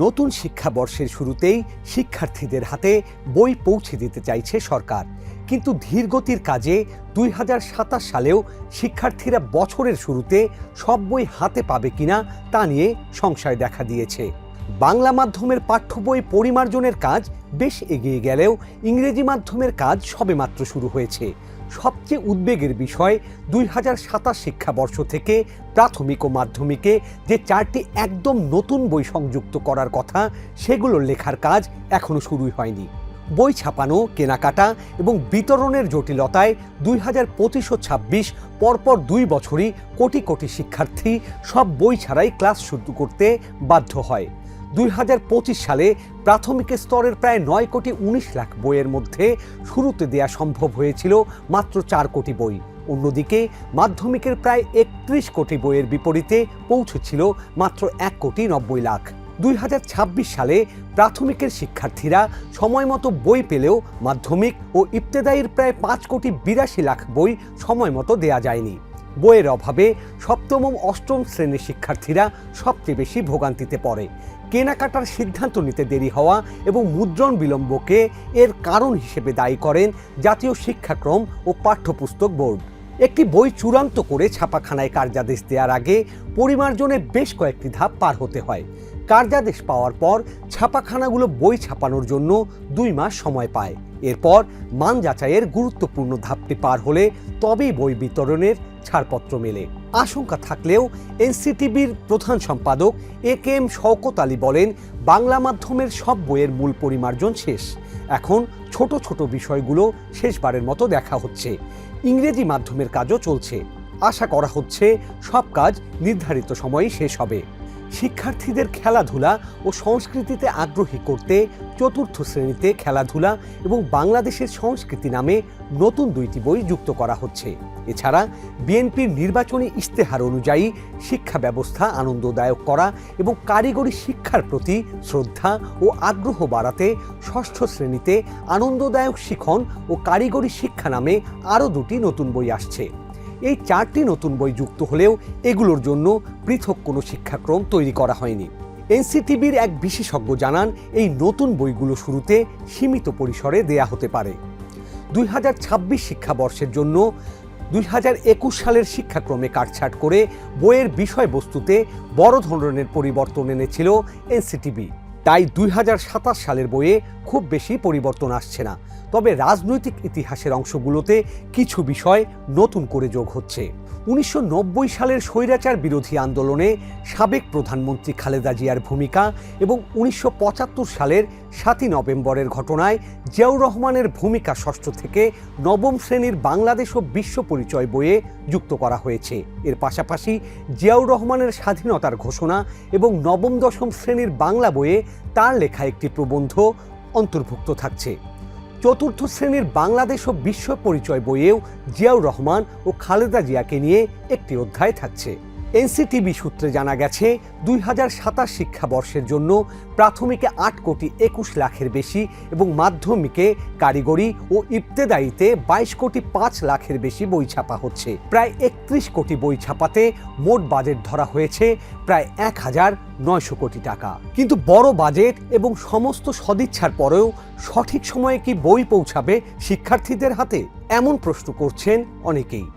নতুন শিক্ষাবর্ষের শুরুতেই শিক্ষার্থীদের হাতে বই পৌঁছে দিতে চাইছে সরকার, কিন্তু ধীরগতির কাজে 2027 সালেও শিক্ষার্থীরা বছরের শুরুতে সব বই হাতে পাবে কিনা তা নিয়ে সংশয় দেখা দিয়েছে। বাংলা মাধ্যমের পাঠ্য বই পরিমার্জনের কাজ বেশ এগিয়ে গেলেও ইংরেজি মাধ্যমের কাজ সবেমাত্র শুরু হয়েছে। সবচেয়ে উদ্বেগের বিষয় 2027 শিক্ষাবর্ষ থেকে প্রাথমিক ও মাধ্যমিকে যে 4টি একদম নতুন বই সংযুক্ত করার কথা, সেগুলোর লেখার কাজ এখনও শুরুই হয়নি। বই ছাপানো, কেনাকাটা এবং বিতরণের জটিলতায় 2025-26 পরপর 2 বছরই কোটি কোটি শিক্ষার্থী সব বই ছাড়াই ক্লাস শুরু করতে বাধ্য হয়। 2025 সালে প্রাথমিক স্তরের প্রায় 9,19 লাখ বইয়ের মধ্যে শুরুতে দেয়া সম্ভব হয়েছিল মাত্র 4 কোটি বই। অন্যদিকে মাধ্যমিকের প্রায় 31 কোটি বইয়ের বিপরীতে পৌঁছেছিল মাত্র 1,90 লাখ। 2026 সালে প্রাথমিকের শিক্ষার্থীরা সময়মতো বই পেলেও মাধ্যমিক ও ইবতেদায়ীর প্রায় 5,82 লাখ বই সময়মতো দেয়া যায়নি। বইয়ের অভাবে সপ্তম ও অষ্টম শ্রেণীর শিক্ষার্থীরা সবচেয়ে বেশি ভোগান্তিতে পড়ে। কেনাকাটার সিদ্ধান্ত নিতে দেরি হওয়া এবং মুদ্রণ বিলম্বকে এর কারণ হিসেবে দায়ী করেন জাতীয় শিক্ষাক্রম ও পাঠ্যপুস্তক বোর্ড। একটি বই চূড়ান্ত করে ছাপাখানায় কার্যাদেশ দেওয়ার আগে পরিমার্জনে বেশ কয়েকটি ধাপ পার হতে হয়। কার্যাদেশ পাওয়ার পর ছাপাখানাগুলো বই ছাপানোর জন্য 2 মাস সময় পায়। এরপর মান যাচাইয়ের গুরুত্বপূর্ণ ধাপটি পার হলে তবেই বই বিতরণের ছাড়পত্র মেলে। আশঙ্কা থাকলেও এনসিটিবির প্রধান সম্পাদক একেএম শওকত আলী বলেন, বাংলা মাধ্যমের সব বইয়ের মূল পরিমার্জন শেষ। এখন ছোট ছোট বিষয়গুলো শেষবারের মতো দেখা হচ্ছে। ইংরেজি মাধ্যমের কাজও চলছে। আশা করা হচ্ছে সব কাজ নির্ধারিত সময়েই শেষ হবে। শিক্ষার্থীদের খেলাধুলা ও সংস্কৃতিতে আগ্রহী করতে 4র্থ শ্রেণীতে খেলাধুলা এবং বাংলাদেশের সংস্কৃতি নামে নতুন 2টি বই যুক্ত করা হচ্ছে। এছাড়া বিএনপির নির্বাচনী ইশতেহার অনুযায়ী শিক্ষা ব্যবস্থা আনন্দদায়ক করা এবং কারিগরি শিক্ষার প্রতি শ্রদ্ধা ও আগ্রহ বাড়াতে 6ষ্ঠ শ্রেণীতে আনন্দদায়ক শিখন ও কারিগরি শিক্ষা নামে আরও 2টি নতুন বই আসছে। এই 4টি নতুন বই যুক্ত হলেও এগুলোর জন্য পৃথক কোনো শিক্ষাক্রম তৈরি করা হয়নি। এনসিটিবির এক বিশেষজ্ঞ জানান, এই নতুন বইগুলো শুরুতে সীমিত পরিসরে দেয়া হতে পারে। 2026 শিক্ষাবর্ষের জন্য 2021 সালের শিক্ষাক্রমে কাটছাঁট করে বইয়ের বিষয়বস্তুতে বড় ধরনের পরিবর্তন এনেছিল এনসিটিবি। তাই 2027 সালের বইয়ে খুব বেশি পরিবর্তন আসছে না। তবে রাজনৈতিক ইতিহাসের অংশগুলোতে কিছু বিষয় নতুন করে যোগ হচ্ছে। 1990 সালের স্বৈরাচার বিরোধী আন্দোলনে সাবেক প্রধানমন্ত্রী খালেদা জিয়ার ভূমিকা এবং 1975 সালের 7ই নভেম্বরের ঘটনায় জিয়াউর রহমানের ভূমিকা 6ষ্ঠ থেকে 9ম শ্রেণীর বাংলাদেশ ও বিশ্ব পরিচয় বইয়ে যুক্ত করা হয়েছে। এর পাশাপাশি জিয়াউর রহমানের স্বাধীনতার ঘোষণা এবং 9ম-10ম শ্রেণীর বাংলা বইয়ে তার লেখা একটি প্রবন্ধ অন্তর্ভুক্ত থাকছে। 4র্থ শ্রেণীর বাংলাদেশ ও বিশ্ব পরিচয় বইয়েও জিয়াউর রহমান ও খালেদা জিয়াকে নিয়ে একটি অধ্যায় থাকছে। এনসিটিবি সূত্রে জানা গেছে, 2027 শিক্ষাবর্ষের জন্য প্রাথমিকে 8,21 লাখের বেশি এবং মাধ্যমিকে কারিগরি ও ইবতেদায়ীতে 22,05 লাখের বেশি বই ছাপা হচ্ছে। প্রায় 31 কোটি বই ছাপাতে মোট বাজেট ধরা হয়েছে প্রায় 1,900 কোটি টাকা। কিন্তু বড় বাজেট এবং সমস্ত সদিচ্ছার পরেও সঠিক সময়ে কি বই পৌঁছাবে শিক্ষার্থীদের হাতে? এমন প্রশ্ন করছেন অনেকেই।